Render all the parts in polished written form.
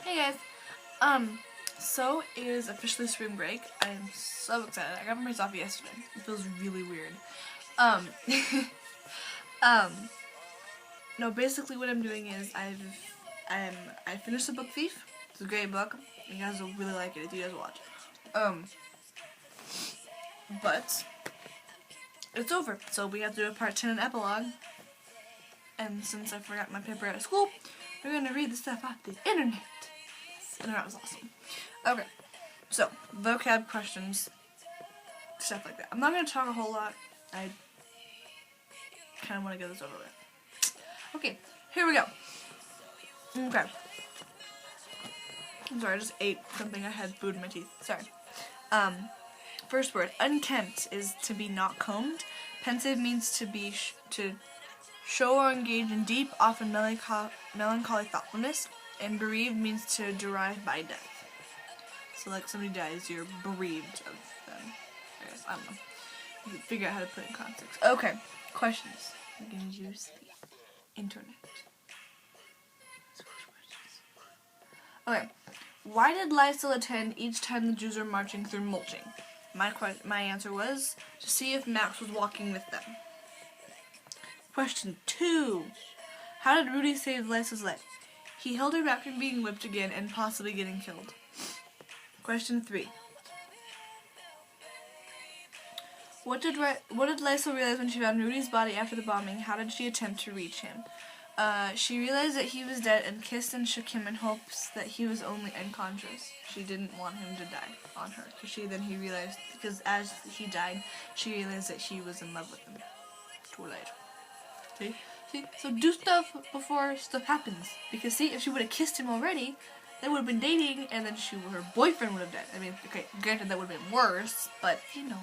Hey guys, so it is officially spring break. I am so excited. I got my braces off yesterday. It feels really weird. Um, um, no, basically what I'm doing is I finished The Book Thief. It's a great book. You guys will really like it if you guys watch it. But it's over, so we have to do a part 10 and epilogue. And since I forgot my paper at school, we're gonna read the stuff off the internet. The internet was awesome. Okay, so vocab questions, stuff like that. I'm not gonna talk a whole lot. I kind of want to get this over with. Okay, here we go. Okay. I'm sorry, I just ate something. I had food in my teeth. Sorry. First word, unkempt is to be not combed. Pensive means to be to show or engage in deep, often melancholy thoughtfulness. And bereaved means to derive by death. So like somebody dies, you're bereaved of them. I guess, I don't know. You can figure out how to put it in context. Okay, questions. I'm going to use the internet. Okay, why did Lysel attend each time the Jews were marching through Mulching? My answer was to see if Max was walking with them. Question 2. How did Rudy save Lysel's leg? He held her back from being whipped again and possibly getting killed. Question 3. What did Lysel realize when she found Rudy's body after the bombing? How did she attempt to reach him? She realized that he was dead and kissed and shook him in hopes that he was only unconscious. She didn't want him to die on her. Because as he died, she realized that he was in love with him. Too late. See? So do stuff before stuff happens. Because see, if she would have kissed him already, they would have been dating, and then her boyfriend would have died. I mean, okay, granted that would have been worse, but, you know.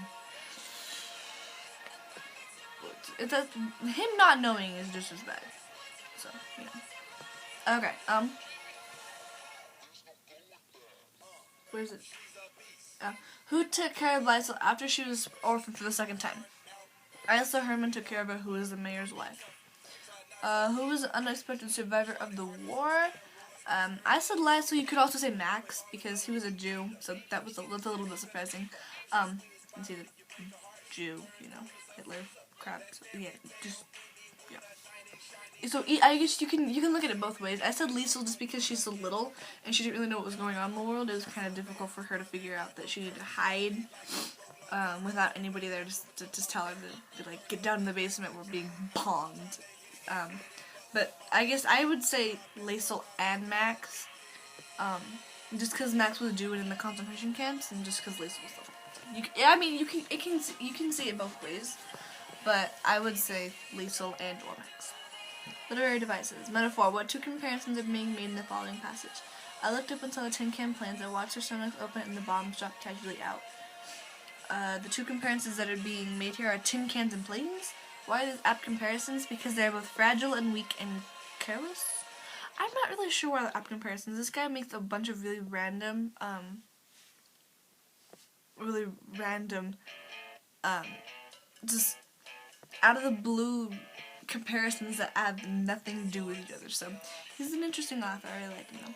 Him not knowing is just as bad. So, you know. Okay, where is it? Who took care of Lysel after she was orphaned for the second time? Isla Herman took care of her, who was the mayor's wife. Who was an unexpected survivor of the war? I said Lysel. You could also say Max, because he was a Jew, so that's a little bit surprising. You can see the Jew, you know, Hitler, crap. So, yeah, yeah. So I guess you can look at it both ways. I said Liesel just because she's so little and she didn't really know what was going on in the world. It was kind of difficult for her to figure out that she needed to hide without anybody there to just tell her to like get down in the basement. We're being bombed. But I guess I would say Liesel and Max, just because Max was a Jew and in the concentration camps, and just because Liesel was little. You can see it both ways, but I would say Liesel and or Max. Literary devices. Metaphor. What two comparisons are being made in the following passage? I looked up and saw the tin can plans. I watched her stomach open and the bombs dropped casually out. The two comparisons that are being made here are tin cans and planes. Why are these apt comparisons? Because they're both fragile and weak and careless. I'm not really sure why the apt comparisons. This guy makes a bunch of really random, just out of the blue comparisons that have nothing to do with each other. So he's an interesting author. I really like him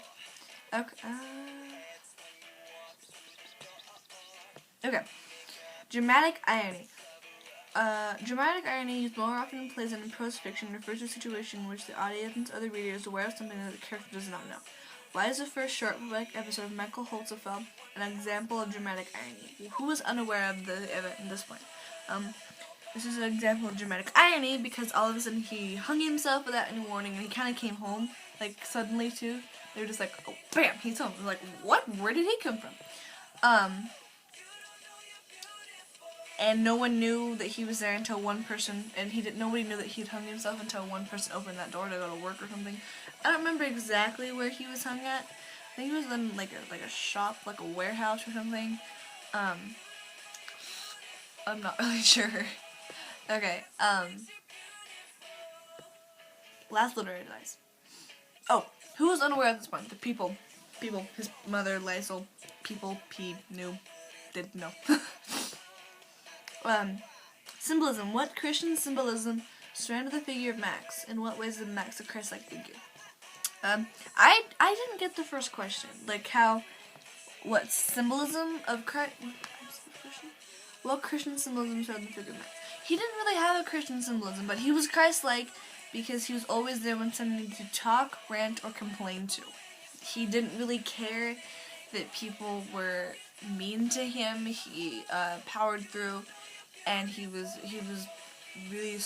though. Okay. Dramatic irony. Dramatic irony, used more often in plays than in prose fiction, refers to a situation in which the audience or the reader is aware of something that the character does not know. Why is the first short poetic episode of Michael Holzapfel an example of dramatic irony? Who was unaware of the event at this point? This is an example of dramatic irony because all of a sudden he hung himself without any warning, and he kind of came home, like, suddenly, too. They were just like, oh, bam, he's home. Like, what? Where did he come from? And no one knew that he was there until one person, and nobody knew that he'd hung himself until one person opened that door to go to work or something. I don't remember exactly where he was hung at. I think he was in, like a shop, like a warehouse or something. I'm not really sure. Okay, last literary device. Oh, who was unaware at this point? The people, his mother, Lysel, he knew, didn't know. Symbolism. What Christian symbolism surrounded the figure of Max? In what ways is Max a Christ-like figure? I didn't get the first question, like how, what symbolism of Christ, what Christian symbolism showed the figure man? He didn't really have a Christian symbolism, but he was Christ-like because he was always there when somebody needed to talk, rant, or complain to. He didn't really care that people were mean to him. He powered through, and he was really,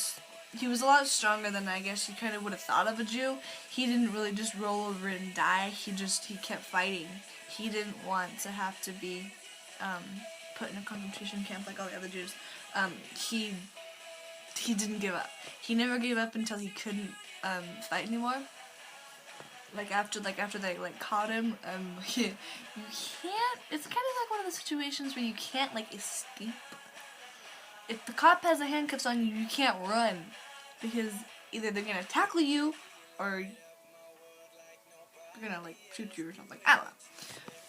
he was a lot stronger than I guess you kind of would have thought of a Jew. He didn't really just roll over and die. He kept fighting. He didn't want to have to be put in a concentration camp like all the other Jews. He didn't give up. He never gave up until he couldn't fight anymore. Like after they caught him, you can't. It's kind of like one of the situations where you can't escape. If the cop has the handcuffs on you, you can't run because either they're gonna tackle you or they're gonna shoot you or something. I don't know.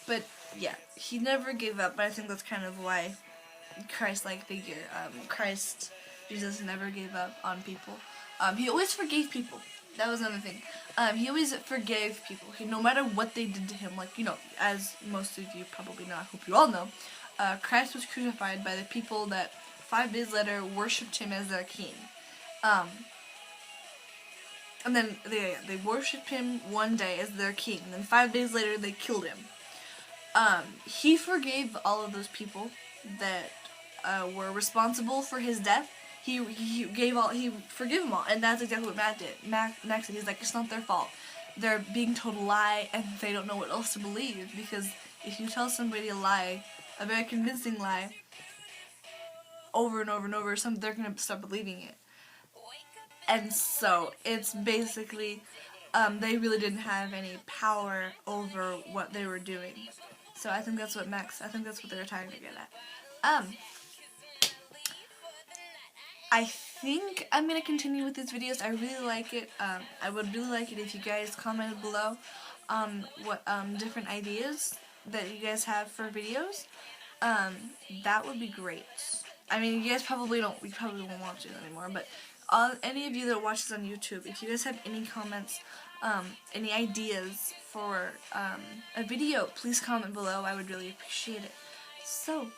But yeah, he never gave up. But I think that's kind of why Christ-like figure. Jesus never gave up on people. He always forgave people. That was another thing. He always forgave people. No matter what they did to him, as most of you probably know, I hope you all know, Christ was crucified by the people that 5 days later worshipped him as their king. And then they worshipped him one day as their king. And then 5 days later they killed him. He forgave all of those people that were responsible for his death. He forgave them all, and that's exactly what Max said. He's like, it's not their fault. They're being told a lie, and they don't know what else to believe, because if you tell somebody a lie, a very convincing lie, over and over and over, they're going to start believing it. And so, it's basically, they really didn't have any power over what they were doing. So I think that's what they were trying to get at. I think I'm going to continue with these videos. I really like it. I would really like it if you guys commented below on what different ideas that you guys have for videos. That would be great. I mean, you guys probably won't watch it anymore, but any of you that watch this on YouTube, if you guys have any comments, any ideas for a video, please comment below. I would really appreciate it. So,